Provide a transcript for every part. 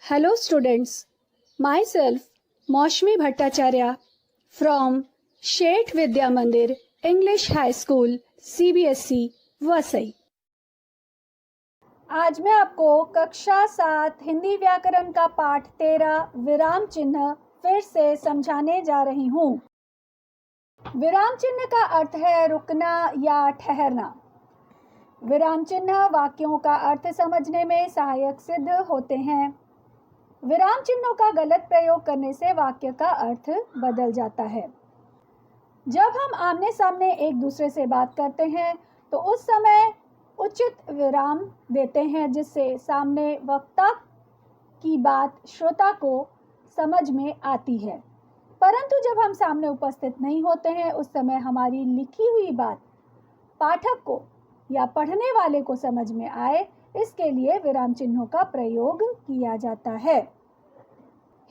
Hello students, myself Maushmi Bhattacharya from Sheth Vidya Mandir English High School CBSE Vasai. आज मैं आपको कक्षा 7 हिंदी व्याकरण का पाठ 13 विराम चिन्ह फिर से समझाने जा रही हूँ। विराम चिन्ह का अर्थ है रुकना या ठहरना। विराम चिन्ह वाक्यों का अर्थ समझने में सहायक सिद्ध होते हैं। विराम चिन्हों का गलत प्रयोग करने से वाक्य का अर्थ बदल जाता है। जब हम आमने सामने एक दूसरे से बात करते हैं तो उस समय उचित विराम देते हैं जिससे सामने वक्ता की बात श्रोता को समझ में आती है। परंतु जब हम सामने उपस्थित नहीं होते हैं उस समय हमारी लिखी हुई बात पाठक को या पढ़ने वाले को समझ में आए, इसके लिए विराम चिन्हों का प्रयोग किया जाता है।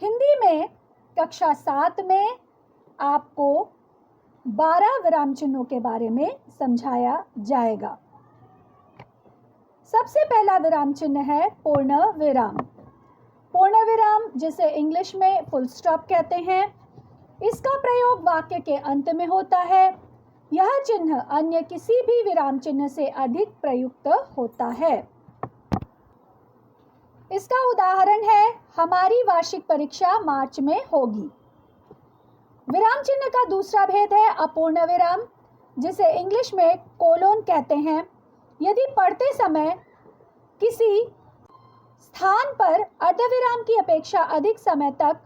हिंदी में कक्षा 7 में आपको 12 विराम चिन्हों के बारे में समझाया जाएगा। सबसे पहला विराम चिन्ह है पूर्ण विराम। पूर्ण विराम जिसे इंग्लिश में फुल स्टॉप कहते हैं, इसका प्रयोग वाक्य के अंत में होता है। यह चिन्ह अन्य किसी भी विराम चिन्ह से अधिक प्रयुक्त होता है। इसका उदाहरण है हमारी वार्षिक परीक्षा मार्च में होगी। विराम चिन्ह का दूसरा भेद है अपूर्ण विराम जिसे इंग्लिश में कोलोन कहते हैं। यदि पढ़ते समय किसी स्थान पर अर्धविराम की अपेक्षा अधिक समय तक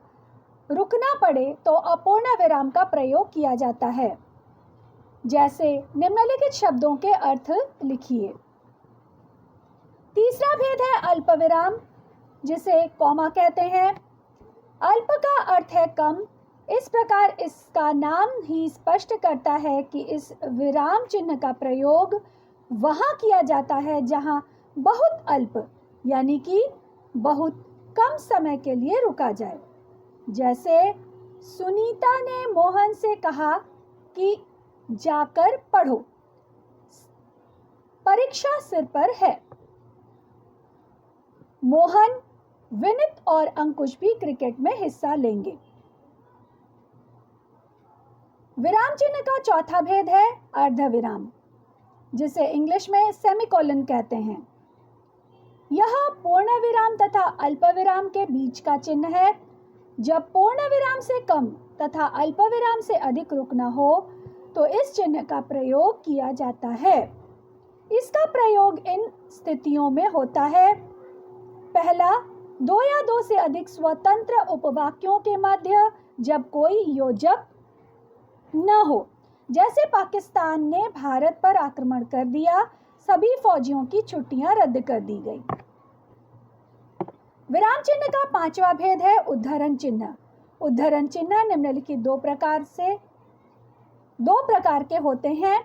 रुकना पड़े तो अपूर्ण विराम का प्रयोग किया जाता है। जैसे निम्नलिखित शब्दों के अर्थ लिखिए। तीसरा भेद है अल्प विराम जिसे कॉमा कहते हैं। अल्प का अर्थ है कम। इस प्रकार इसका नाम ही स्पष्ट करता है कि इस विराम चिन्ह का प्रयोग वहां किया जाता है जहां बहुत अल्प यानी कि बहुत कम समय के लिए रुका जाए। जैसे सुनीता ने मोहन से कहा कि जाकर पढ़ो, परीक्षा सिर पर है। मोहन, विनित और अंकुश भी क्रिकेट में हिस्सा लेंगे। विराम चिन्ह का चौथा भेद है अर्धविराम जिसे इंग्लिश में सेमीकोलन कहते हैं। यह पूर्ण विराम तथा अल्प विराम के बीच का चिन्ह है। जब पूर्ण विराम से कम तथा अल्प विराम से अधिक रुकना हो तो इस चिन्ह का प्रयोग किया जाता है। इसका प्रयोग इन स्थितियों में होता है। पहला, दो या दो से अधिक स्वतंत्र उपवाक्यों के मध्य जब कोई योजक न हो। जैसे पाकिस्तान ने भारत पर आक्रमण कर दिया, सभी फौजियों की छुट्टियां रद्द कर दी गई। विराम चिन्ह का पांचवा भेद है उद्धरण चिन्ह। उद्धरण चिन्ह निम्नलिखित दो प्रकार के होते हैं।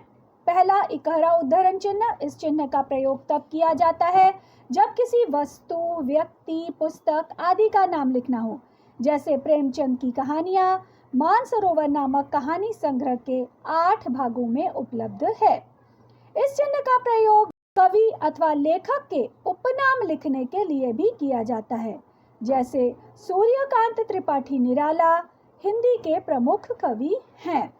पहला, इकहरा उद्धरण चिन्ह। इस चिन्ह का प्रयोग तब किया जाता है जब किसी वस्तु, व्यक्ति, पुस्तक आदि का नाम लिखना हो। जैसे प्रेमचंद की कहानियां मानसरोवर नामक कहानी संग्रह के 8 भागों में उपलब्ध है। इस चिन्ह का प्रयोग कवि अथवा लेखक के उपनाम लिखने के लिए भी किया जाता है। जैसे सूर्यकांत त्रिपाठी निराला हिंदी के प्रमुख कवि हैं।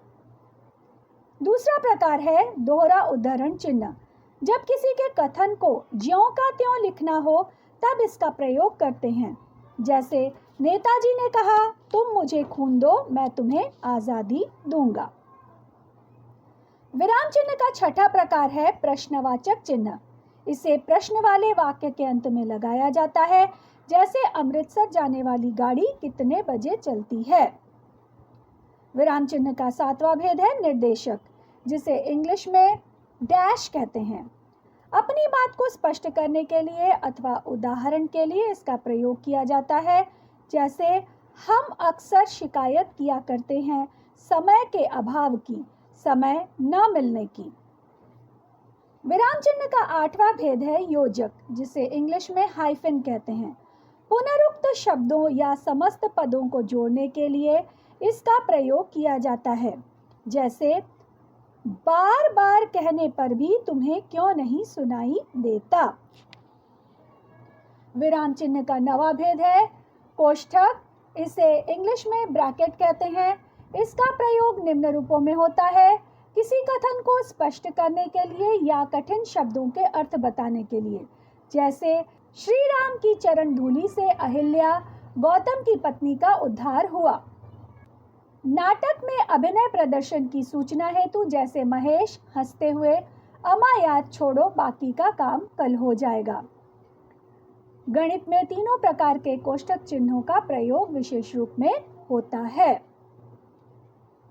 दूसरा प्रकार है दोहरा उद्धरण चिन्ह। जब किसी के कथन को ज्यों का त्यों लिखना हो तब इसका प्रयोग करते हैं। जैसे नेताजी ने कहा, तुम मुझे खून दो, मैं तुम्हें आजादी दूंगा। विराम चिन्ह का छठा प्रकार है प्रश्नवाचक चिन्ह। इसे प्रश्न वाले वाक्य के अंत में लगाया जाता है। जैसे अमृतसर जाने वाली गाड़ी कितने बजे चलती है। विराम चिन्ह का सातवां भेद है निर्देशक जिसे इंग्लिश में डैश कहते हैं। अपनी बात को स्पष्ट करने के लिए अथवा उदाहरण के लिए इसका प्रयोग किया जाता है। जैसे हम अक्सर शिकायत किया करते हैं समय के अभाव की, समय न मिलने की। विराम चिन्ह का आठवां भेद है योजक जिसे इंग्लिश में हाइफन कहते हैं। पुनरुक्त शब्दों या समस्त पदों को जोड़ने के लिए इसका प्रयोग किया जाता है। जैसे बार बार कहने पर भी तुम्हें क्यों नहीं सुनाई देता। विराम चिन्ह का नवा भेद है कोष्ठक। इसे इंग्लिश में ब्रैकेट कहते हैं। इसका प्रयोग निम्न रूपों में होता है: किसी कथन को स्पष्ट करने के लिए या कठिन शब्दों के अर्थ बताने के लिए, जैसे श्री राम की चरण धूलि से अहिल्या गौतम की पत्नी का उद्धार हुआ। नाटक में अभिनय प्रदर्शन की सूचना हेतु, जैसे महेश हंसते हुए, अमा याद छोड़ो बाकी का काम कल हो जाएगा। गणित में तीनों प्रकार के कोष्ठक चिन्हों का प्रयोग विशेष रूप में होता है।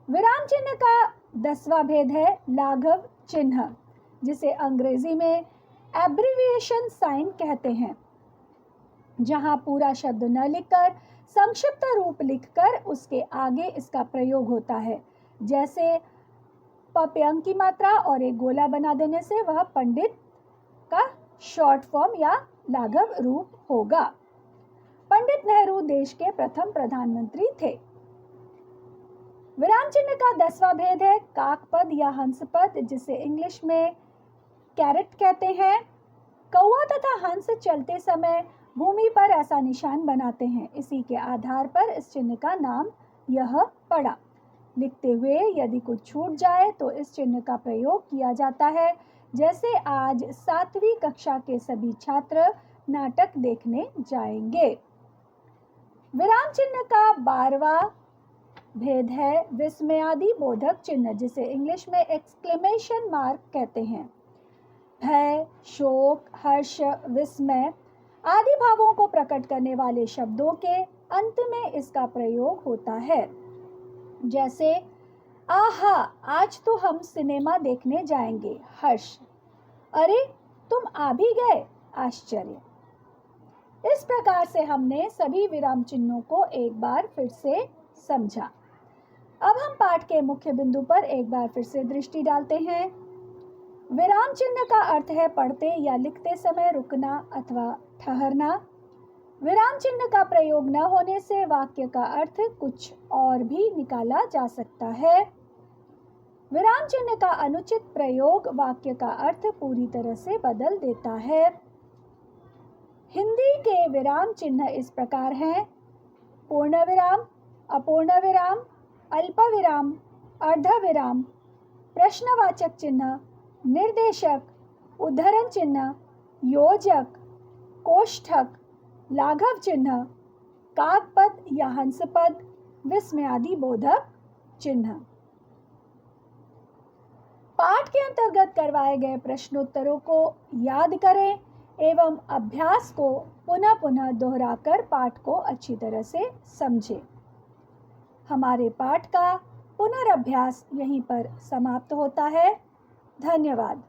विराम चिन्ह का 10वां भेद है लाघव चिन्ह, जिसे अंग्रेजी में एब्रिविएशन साइन कहते हैं, जहां पूरा शब्द न लिखकर संक्षिप्त रूप लिखकर उसके आगे इसका प्रयोग होता है। जैसे पप्यंग की मात्रा और एक गोला बना देने से वह पंडित का शॉर्ट फॉर्म या लाघव रूप होगा। पंडित नेहरू देश के प्रथम प्रधानमंत्री थे। विराम चिन्ह का 10वां भेद है काकपद या हंसपद, जिसे इंग्लिश में कैरेट कहते हैं। कौवा तथा हंस चलते समय भूमि पर ऐसा निशान बनाते हैं। इसी के आधार पर इस चिन्ह का नाम यह पड़ा। लिखते हुए यदि कुछ छूट जाए तो इस चिन्ह का प्रयोग किया जाता है। जैसे आज 7वीं कक्षा के सभी छात्र नाटक देखने जाएंगे। विराम चिन्ह का 12वां भेद है विस्मयादि बोधक चिन्ह, जिसे इंग्लिश में एक्सक्लेमेशन मार्क कहते हैं। भय, शोक, हर्ष, विस्मय आदि भावों को प्रकट करने वाले शब्दों के अंत में इसका प्रयोग होता है। जैसे आहा आज तो हम सिनेमा देखने जाएंगे, हर्ष। अरे तुम आ भी गए, आश्चर्य। इस प्रकार से हमने सभी विराम चिन्हों को एक बार फिर से समझा। अब हम पाठ के मुख्य बिंदु पर एक बार फिर से दृष्टि डालते हैं। विराम चिन्ह का अर्थ है पढ़ते या लिखते समय रुकना अथवा ठहरना। विराम चिन्ह का प्रयोग न होने से वाक्य का अर्थ कुछ और भी निकाला जा सकता है। विराम चिन्ह का अनुचित प्रयोग वाक्य का अर्थ पूरी तरह से बदल देता है। हिंदी के विराम चिन्ह इस प्रकार हैं: पूर्ण विराम, अपूर्ण विराम, अल्प विराम, अर्ध विराम, प्रश्नवाचक चिन्ह, निर्देशक, उद्धरण चिन्ह, योजक, कोष्ठक, लाघव चिन्ह, काकपद या हंसपद, विस्मयादि बोधक चिन्ह। पाठ के अंतर्गत करवाए गए प्रश्नोत्तरों को याद करें एवं अभ्यास को पुनः पुनः दोहराकर पाठ को अच्छी तरह से समझें। हमारे पाठ का पुनर्अभ्यास यहीं पर समाप्त होता है। धन्यवाद।